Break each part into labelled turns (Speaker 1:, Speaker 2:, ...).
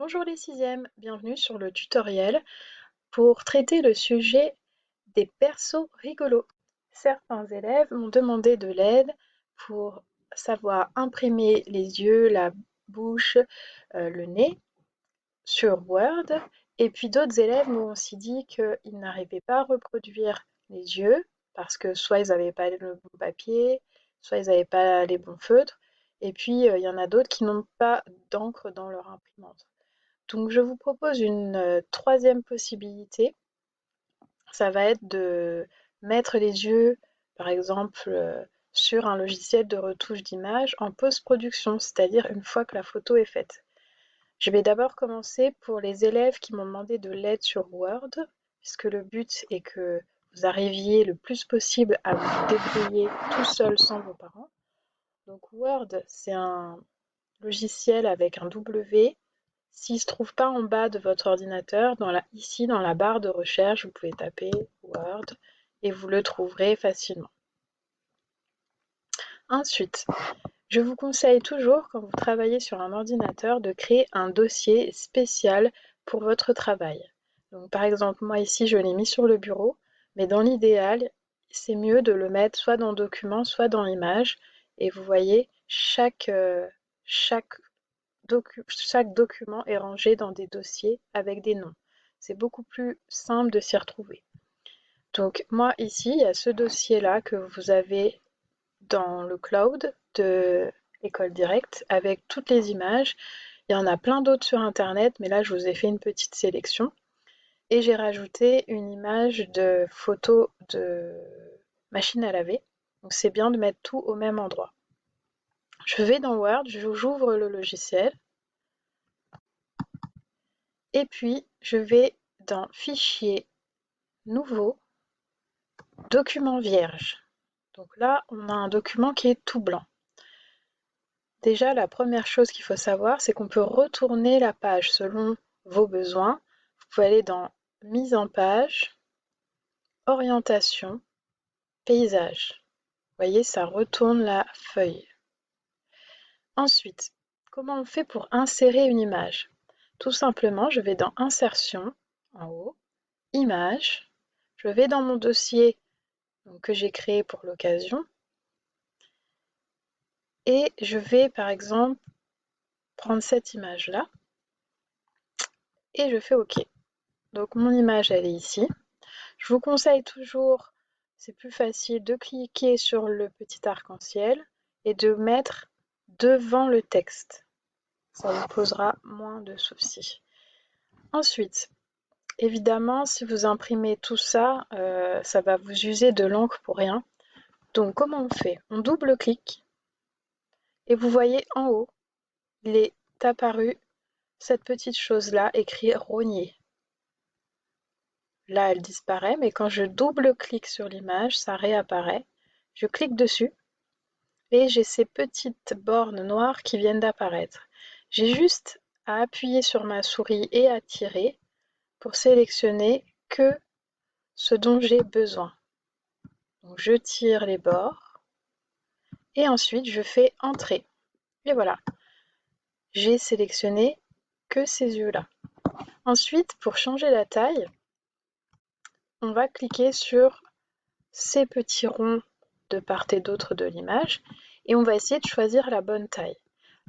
Speaker 1: Bonjour les sixièmes, bienvenue sur le tutoriel pour traiter le sujet des persos rigolos. Certains élèves m'ont demandé de l'aide pour savoir imprimer les yeux, la bouche, le nez sur Word, et puis d'autres élèves m'ont aussi dit qu'ils n'arrivaient pas à reproduire les yeux parce que soit ils n'avaient pas le bon papier, soit ils n'avaient pas les bons feutres, et puis il y en a d'autres qui n'ont pas d'encre dans leur imprimante. Donc je vous propose une troisième possibilité, ça va être de mettre les yeux, par exemple, sur un logiciel de retouche d'image en post-production, c'est-à-dire une fois que la photo est faite. Je vais d'abord commencer pour les élèves qui m'ont demandé de l'aide sur Word, puisque le but est que vous arriviez le plus possible à vous débrouiller tout seul sans vos parents. Donc Word, c'est un logiciel avec un W. S'il ne se trouve pas en bas de votre ordinateur, ici dans la barre de recherche, vous pouvez taper Word et vous le trouverez facilement. Ensuite, je vous conseille toujours, quand vous travaillez sur un ordinateur, de créer un dossier spécial pour votre travail. Donc, par exemple, moi ici, je l'ai mis sur le bureau, mais dans l'idéal, c'est mieux de le mettre soit dans Documents, soit dans Images. Et vous voyez, chaque document est rangé dans des dossiers avec des noms. C'est beaucoup plus simple de s'y retrouver. Donc moi ici, il y a ce dossier-là que vous avez dans le cloud de École Directe avec toutes les images. Il y en a plein d'autres sur Internet, mais là je vous ai fait une petite sélection. Et j'ai rajouté une image de photo de machine à laver. Donc c'est bien de mettre tout au même endroit. Je vais dans Word, j'ouvre le logiciel. Et puis, je vais dans Fichier, Nouveau, Document vierge. Donc là, on a un document qui est tout blanc. Déjà, la première chose qu'il faut savoir, c'est qu'on peut retourner la page selon vos besoins. Vous pouvez aller dans Mise en page, Orientation, Paysage. Vous voyez, ça retourne la feuille. Ensuite, comment on fait pour insérer une image? Tout simplement, je vais dans Insertion, en haut, Image. Je vais dans mon dossier que j'ai créé pour l'occasion. Et je vais par exemple prendre cette image-là et je fais OK. Donc mon image, elle est ici. Je vous conseille toujours, c'est plus facile de cliquer sur le petit arc-en-ciel et de mettre devant le texte. Ça vous posera moins de soucis. Ensuite, évidemment, si vous imprimez tout ça, ça va vous user de l'encre pour rien. Donc comment on fait? On double-clique et vous voyez en haut, il est apparu cette petite chose-là écrit rogner. Là, elle disparaît, mais quand je double-clique sur l'image, ça réapparaît. Je clique dessus et j'ai ces petites bornes noires qui viennent d'apparaître. J'ai juste à appuyer sur ma souris et à tirer pour sélectionner que ce dont j'ai besoin. Donc, je tire les bords et ensuite je fais Entrée. Et voilà, j'ai sélectionné que ces yeux-là. Ensuite, pour changer la taille, on va cliquer sur ces petits ronds de part et d'autre de l'image et on va essayer de choisir la bonne taille.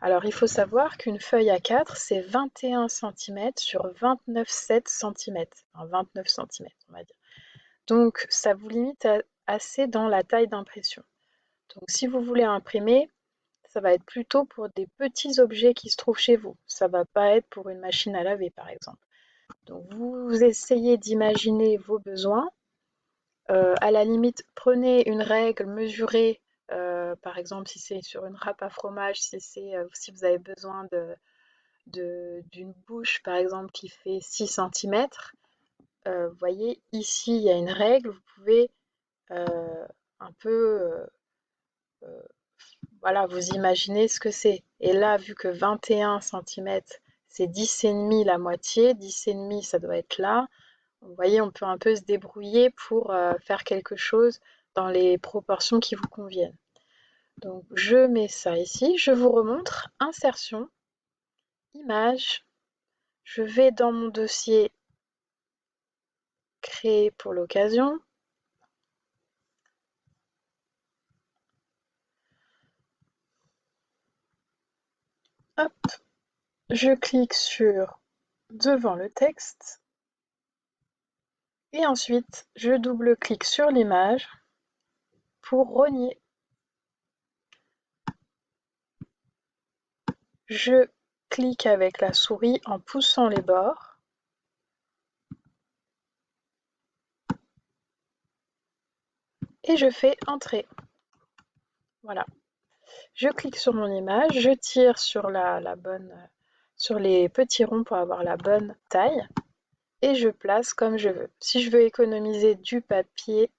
Speaker 1: Alors il faut savoir qu'une feuille A4 c'est 21 cm sur 29,7 cm, enfin 29 cm on va dire. Donc ça vous limite assez dans la taille d'impression. Donc si vous voulez imprimer, ça va être plutôt pour des petits objets qui se trouvent chez vous. Ça ne va pas être pour une machine à laver par exemple. Donc vous essayez d'imaginer vos besoins. À la limite, prenez une règle, mesurez, par exemple si c'est sur une râpe à fromage, si vous avez besoin d'une bouche par exemple qui fait 6 cm. Vous voyez, ici il y a une règle, vous pouvez un peu voilà, vous imaginez ce que c'est. Et là, vu que 21 cm, c'est 10,5 la moitié, 10,5 ça doit être là. Vous voyez, on peut un peu se débrouiller pour faire quelque chose dans les proportions qui vous conviennent. Donc, je mets ça ici. Je vous remontre Insertion, Image, Je vais dans mon dossier créé pour l'occasion. Hop, je clique sur devant le texte et ensuite je double-clique sur l'image pour renier. Je clique avec la souris en poussant les bords. Et je fais entrer. Voilà. Je clique sur mon image, je tire sur sur les petits ronds pour avoir la bonne taille et je place comme je veux. Si je veux économiser du papier,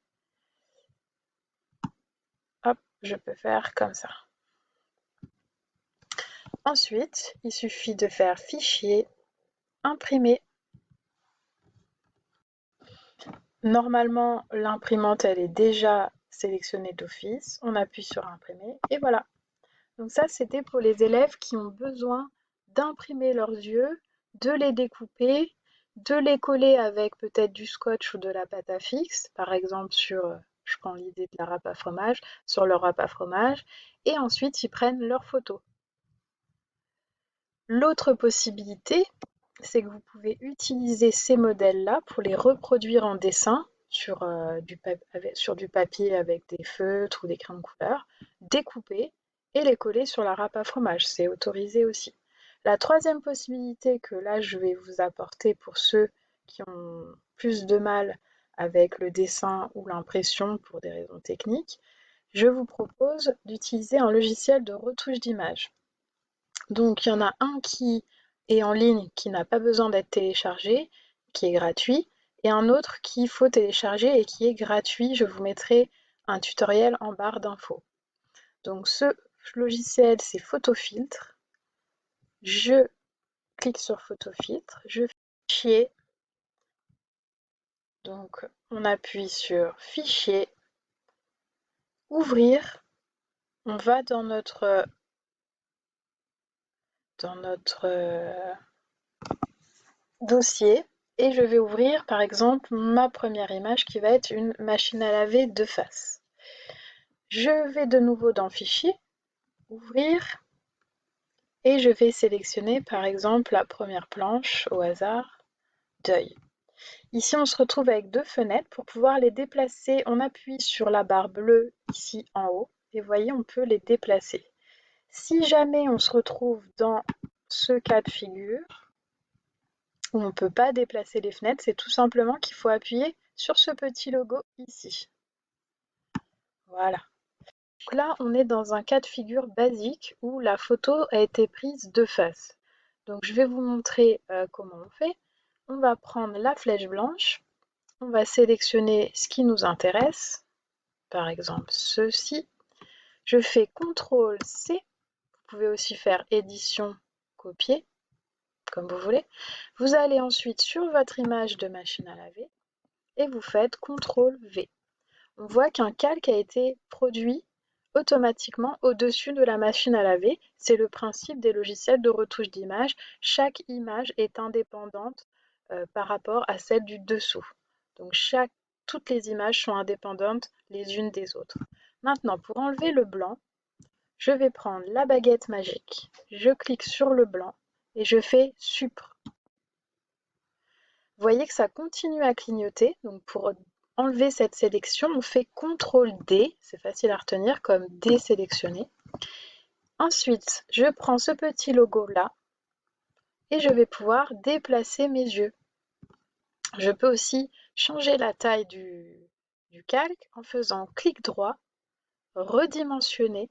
Speaker 1: hop, je peux faire comme ça. Ensuite, il suffit de faire Fichier, Imprimer. Normalement, l'imprimante, elle est déjà sélectionnée d'office. On appuie sur Imprimer et voilà. Donc ça, c'était pour les élèves qui ont besoin d'imprimer leurs yeux, de les découper, de les coller avec peut-être du scotch ou de la pâte à fixe, par exemple sur, je prends l'idée de la râpe à fromage, sur leur râpe à fromage, et ensuite ils prennent leurs photos. L'autre possibilité, c'est que vous pouvez utiliser ces modèles-là pour les reproduire en dessin sur, sur du papier avec des feutres ou des crayons de couleur, découper et les coller sur la râpe à fromage. C'est autorisé aussi. La troisième possibilité que là je vais vous apporter pour ceux qui ont plus de mal avec le dessin ou l'impression pour des raisons techniques, je vous propose d'utiliser un logiciel de retouche d'image. Donc il y en a un qui est en ligne, qui n'a pas besoin d'être téléchargé, qui est gratuit, et un autre qu'il faut télécharger et qui est gratuit. Je vous mettrai un tutoriel en barre d'infos. Donc ce logiciel, c'est Photofiltre. Je clique sur Photofiltre, je fais Fichier. Donc on appuie sur Fichier, Ouvrir. On va dans notre dossier et je vais ouvrir par exemple ma première image qui va être une machine à laver de face. Je vais de nouveau dans Fichier, Ouvrir et je vais sélectionner par exemple la première planche au hasard, Deuil. Ici on se retrouve avec deux fenêtres. Pour pouvoir les déplacer, on appuie sur la barre bleue ici en haut et vous voyez on peut les déplacer. Si jamais on se retrouve dans ce cas de figure, où on ne peut pas déplacer les fenêtres, c'est tout simplement qu'il faut appuyer sur ce petit logo ici. Voilà. Donc là, on est dans un cas de figure basique où la photo a été prise de face. Donc je vais vous montrer comment on fait. On va prendre la flèche blanche, on va sélectionner ce qui nous intéresse, par exemple ceci. Je fais CTRL-C, vous pouvez aussi faire édition, copier, comme vous voulez. Vous allez ensuite sur votre image de machine à laver et vous faites CTRL-V. On voit qu'un calque a été produit automatiquement au-dessus de la machine à laver. C'est le principe des logiciels de retouche d'image. Chaque image est indépendante par rapport à celle du dessous. Donc toutes les images sont indépendantes les unes des autres. Maintenant, pour enlever le blanc, je vais prendre la baguette magique. Je clique sur le blanc et je fais Supr. Vous voyez que ça continue à clignoter. Donc pour enlever cette sélection, on fait CTRL-D, c'est facile à retenir comme désélectionner. Ensuite, je prends ce petit logo là et je vais pouvoir déplacer mes yeux. Je peux aussi changer la taille du calque en faisant clic droit, redimensionner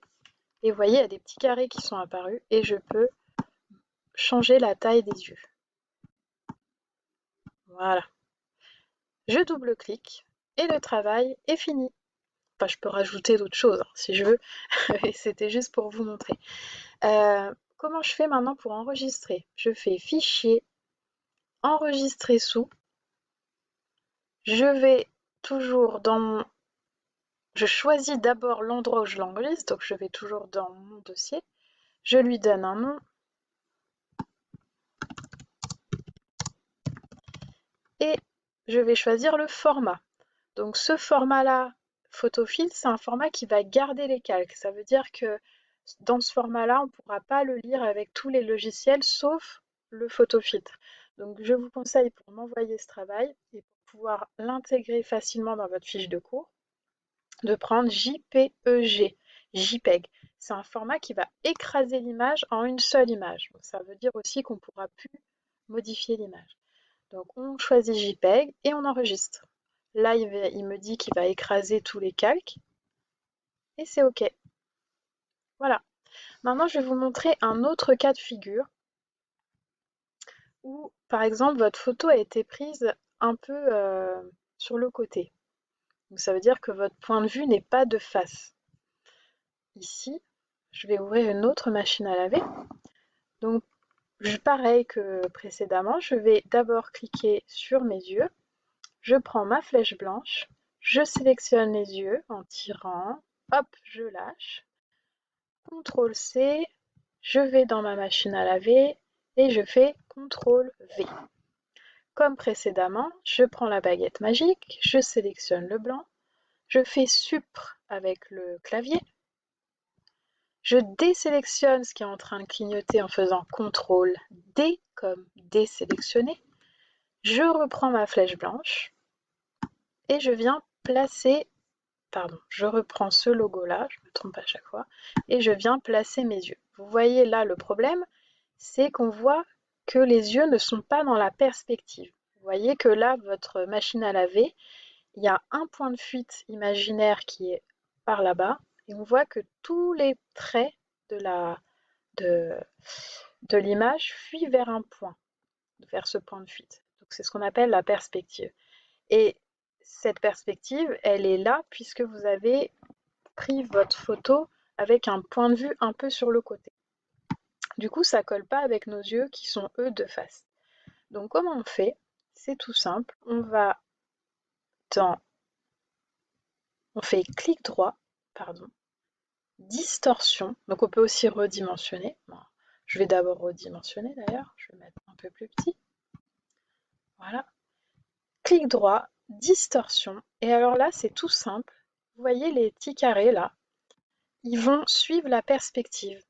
Speaker 1: et vous voyez il y a des petits carrés qui sont apparus et je peux changer la taille des yeux. Voilà. Je double-clique et le travail est fini. Enfin, je peux rajouter d'autres choses hein, si je veux, c'était juste pour vous montrer. Comment je fais maintenant pour enregistrer? Je fais Fichier, Enregistrer sous. Je vais toujours dans mon... Je choisis d'abord l'endroit où je l'enregistre, donc je vais toujours dans mon dossier. Je lui donne un nom. et je vais choisir le format. Donc ce format-là, photofiltre, c'est un format qui va garder les calques. Ça veut dire que dans ce format-là, on ne pourra pas le lire avec tous les logiciels sauf le photofiltre. Donc je vous conseille pour m'envoyer ce travail et pour pouvoir l'intégrer facilement dans votre fiche de cours, de prendre JPEG, JPEG. C'est un format qui va écraser l'image en une seule image. Donc, ça veut dire aussi qu'on ne pourra plus modifier l'image. Donc on choisit JPEG et on enregistre. Là, il me dit qu'il va écraser tous les calques et c'est OK. Voilà. Maintenant, je vais vous montrer un autre cas de figure où, par exemple, votre photo a été prise un peu sur le côté. Donc, ça veut dire que votre point de vue n'est pas de face. Ici, je vais ouvrir une autre machine à laver. Donc, pareil que précédemment, je vais d'abord cliquer sur mes yeux. Je prends ma flèche blanche, je sélectionne les yeux en tirant, hop, je lâche. CTRL C, je vais dans ma machine à laver et je fais CTRL V. Comme précédemment, je prends la baguette magique, je sélectionne le blanc, je fais Supr avec le clavier, je désélectionne ce qui est en train de clignoter en faisant CTRL D comme désélectionner, je reprends ma flèche blanche et je viens placer, je reprends ce logo-là, je me trompe à chaque fois, et je viens placer mes yeux. Vous voyez là le problème, c'est qu'on voit que les yeux ne sont pas dans la perspective. Vous voyez que là, votre machine à laver, il y a un point de fuite imaginaire qui est par là-bas, et on voit que tous les traits de l'image fuient vers un point, vers ce point de fuite. Donc c'est ce qu'on appelle la perspective. Et cette perspective, elle est là puisque vous avez pris votre photo avec un point de vue un peu sur le côté. Du coup, ça colle pas avec nos yeux qui sont eux de face. Donc comment on fait? C'est tout simple. On fait clic droit, distorsion. Donc on peut aussi redimensionner. Bon, je vais d'abord redimensionner d'ailleurs. Je vais mettre un peu plus petit. Voilà. Clic droit, distorsion. Et alors là, c'est tout simple. Vous voyez les petits carrés là? Ils vont suivre la perspective.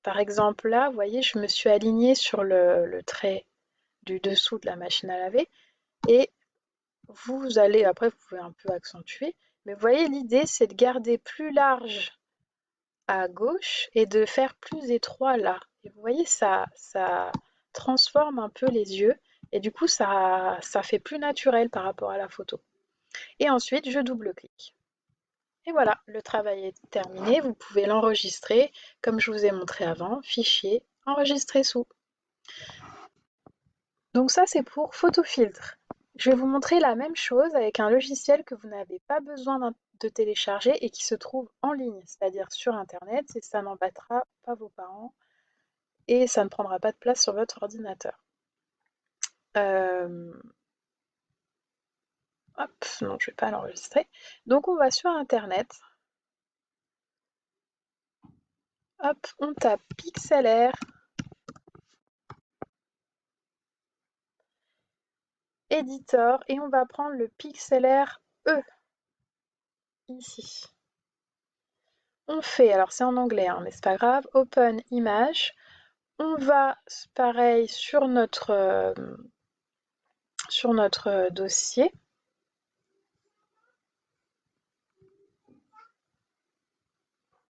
Speaker 1: Par exemple, là, vous voyez, je me suis alignée sur le trait du dessous de la machine à laver et vous allez, après, vous pouvez un peu accentuer, mais vous voyez, l'idée, c'est de garder plus large à gauche et de faire plus étroit là. Et vous voyez, ça transforme un peu les yeux et du coup, ça fait plus naturel par rapport à la photo. Et ensuite, je double-clique. Et voilà, le travail est terminé. Vous pouvez l'enregistrer comme je vous ai montré avant. Fichier, enregistrer sous. Donc ça, c'est pour photofiltre. Je vais vous montrer la même chose avec un logiciel que vous n'avez pas besoin de télécharger et qui se trouve en ligne, c'est-à-dire sur Internet, et ça n'embêtera pas vos parents et ça ne prendra pas de place sur votre ordinateur. Hop, non, je ne vais pas l'enregistrer. Donc on va sur Internet. Hop, on tape Pixlr. Editor et on va prendre le Pixlr E ici. On fait, alors c'est en anglais, hein, mais c'est pas grave, Open Image. On va, pareil, sur notre dossier.